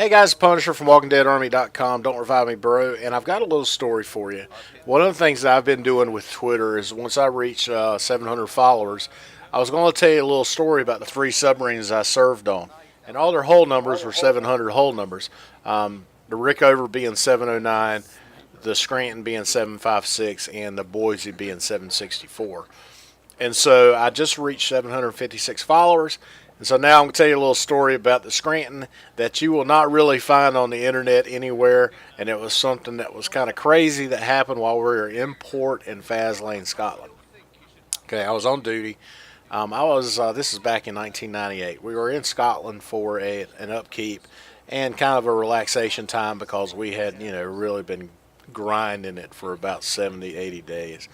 Hey guys, Punisher from WalkingDeadArmy.com. Don't revive me, bro. And I've got a little story for you. One of the things that I've been doing with Twitter is once I reach 700 followers, I was going to tell you a little story about the three submarines I served on. And all their hull numbers were 700 hull numbers. The Rickover being 709, the Scranton being 756, and the Boise being 764. And so I just reached 756 followers. And so now I'm going to tell you a little story about the Scranton that you will not really find on the internet anywhere. And it was something that was kind of crazy that happened while we were in port in Faslane, Scotland. Okay, I was on duty. This is back in 1998. We were in Scotland for an upkeep and kind of a relaxation time because we had, really been grinding it for about 70, 80 days.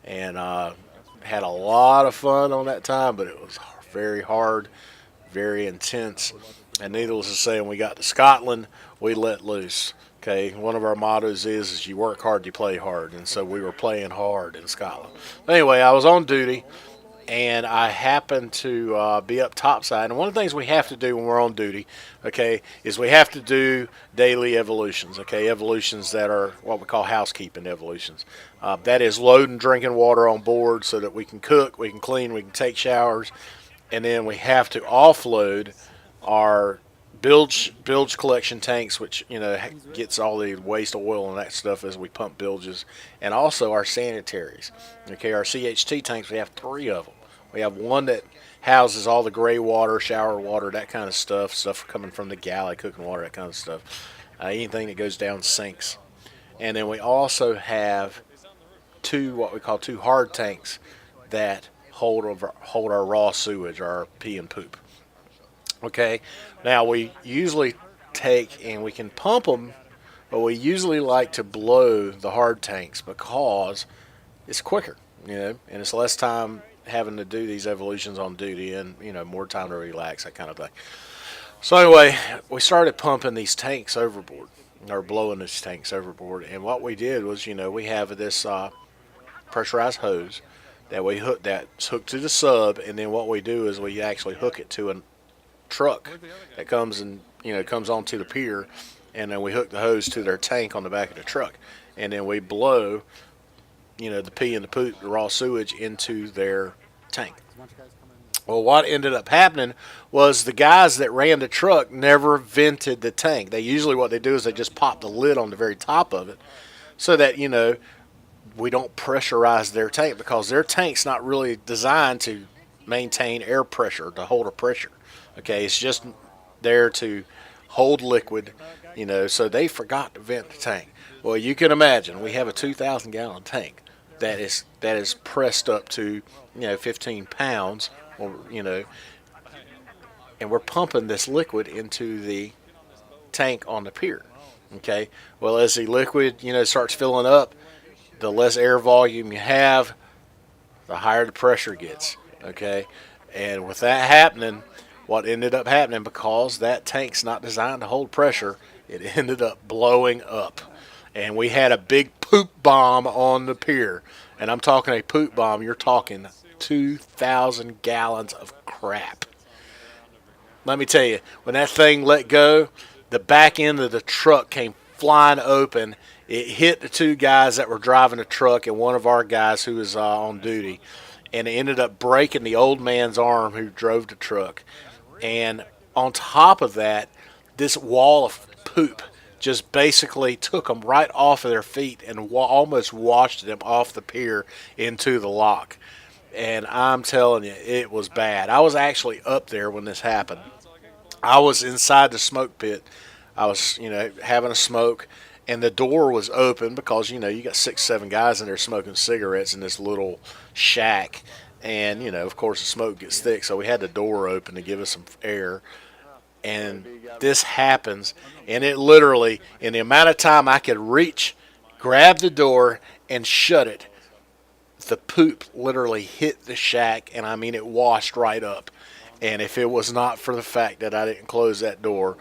And had a lot of fun on that time, but it was very hard, very intense. And needless to say, when we got to Scotland, we let loose. Okay, one of our mottos is you work hard, you play hard, and so we were playing hard in Scotland. Anyway, I was on duty, and I happened to be up topside. And one of the things we have to do when we're on duty, okay, is we have to do daily evolutions, okay, evolutions that are what we call housekeeping evolutions. That is loading drinking water on board so that we can cook, we can clean, we can take showers, and then we have to offload our bilge collection tanks, which gets all the waste oil and that stuff as we pump bilges, and also our sanitaries. Okay, our CHT tanks, we have three of them. We have one that houses all the gray water, shower water, that kind of stuff coming from the galley, cooking water, that kind of stuff. Anything that goes down sinks. And then we also have what we call two hard tanks that hold our raw sewage, our pee and poop. Okay, now we usually take and we can pump them, but we usually like to blow the hard tanks because it's quicker, and it's less time having to do these evolutions on duty and, more time to relax, that kind of thing. So anyway, we started pumping these tanks overboard, or blowing these tanks overboard, and what we did was, we have this pressurized hose that's hooked to the sub, and then what we do is we actually hook it to a truck that comes onto the pier, and then we hook the hose to their tank on the back of the truck, and then we blow the pee and the poop, the raw sewage, into their tank. Well, what ended up happening was the guys that ran the truck never vented the tank. What they do is they just pop the lid on the very top of it so that we don't pressurize their tank, because their tank's not really designed to maintain air pressure, to hold a pressure. Okay, it's just there to hold liquid, so they forgot to vent the tank. Well, you can imagine we have a 2,000 gallon tank that is pressed up to 15 pounds, or and we're pumping this liquid into the tank on the pier. Okay, well, as the liquid starts filling up, the less air volume you have, the higher the pressure gets. Okay, and with that happening, what ended up happening, because that tank's not designed to hold pressure, it ended up blowing up. And we had a big poop bomb on the pier. And I'm talking a poop bomb, you're talking 2,000 gallons of crap. Let me tell you, when that thing let go, the back end of the truck came flying open. It hit the two guys that were driving the truck and one of our guys who was on duty. And it ended up breaking the old man's arm who drove the truck. And on top of that, this wall of poop just basically took them right off of their feet and almost washed them off the pier into the lock. And I'm telling you, it was bad. I was actually up there when this happened. I was inside the smoke pit. I was, having a smoke, and the door was open because, you got 6, 7 guys in there smoking cigarettes in this little shack. And, of course, the smoke gets thick, so we had the door open to give us some air. And this happens, and it literally, in the amount of time I could reach, grab the door, and shut it, the poop literally hit the shack, and I mean, it washed right up. And if it was not for the fact that I didn't close that door,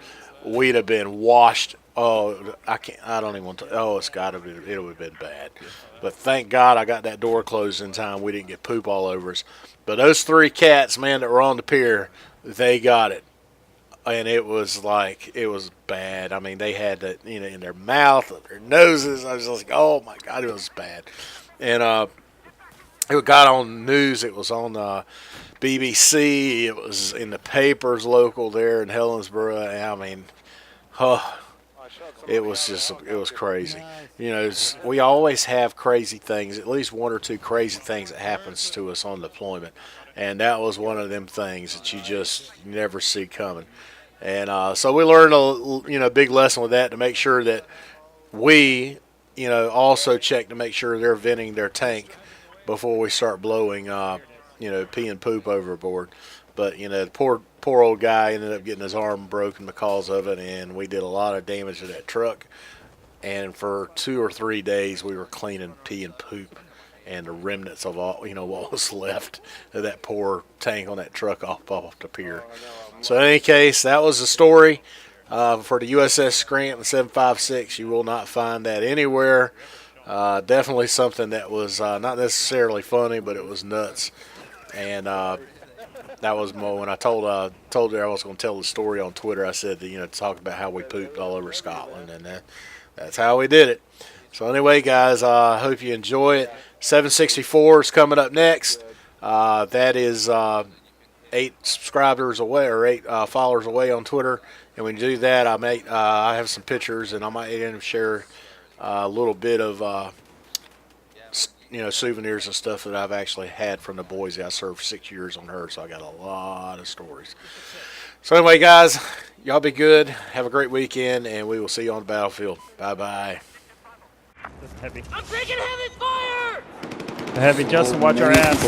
we'd have been washed. Oh, I don't even want to. Oh, it would have been bad. But thank God I got that door closed in time. We didn't get poop all over us. But those 3 cats, man, that were on the pier, they got it. and it was like it was bad. I mean, they had that in their mouth, their noses. I was just like, oh my god, it was bad. And it got on the news. It was on BBC. It was in the papers local there in Helensburgh. And I mean, huh, it was crazy. We always have crazy things, at least one or two crazy things that happens to us on deployment, and that was one of them things that you just never see coming. And so we learned a big lesson with that, to make sure that we also check to make sure they're venting their tank before we start blowing pee and poop overboard. But the poor old guy ended up getting his arm broken because of it, and we did a lot of damage to that truck. And for 2 or 3 days, we were cleaning pee and poop and the remnants of all what was left of that poor tank on that truck off the pier. So in any case, that was the story for the USS Scranton 756. You will not find that anywhere. Definitely something that was not necessarily funny, but it was nuts. And that was more when I told her I was going to tell the story on Twitter. I said to talk about how we pooped all over Scotland, and that's how we did it. So anyway, guys, I hope you enjoy it. 764 is coming up next. That is 8 subscribers away, or 8 followers away on Twitter. And when you do that, I have some pictures, and I might even share a little bit of souvenirs and stuff that I've actually had from the boys that I served 6 years on her. So I got a lot of stories. So anyway, guys, y'all be good. Have a great weekend, and we will see you on the battlefield. Bye-bye. Just heavy. I'm taking heavy fire! Heavy, Justin, watch our ass.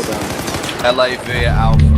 LAV Alpha.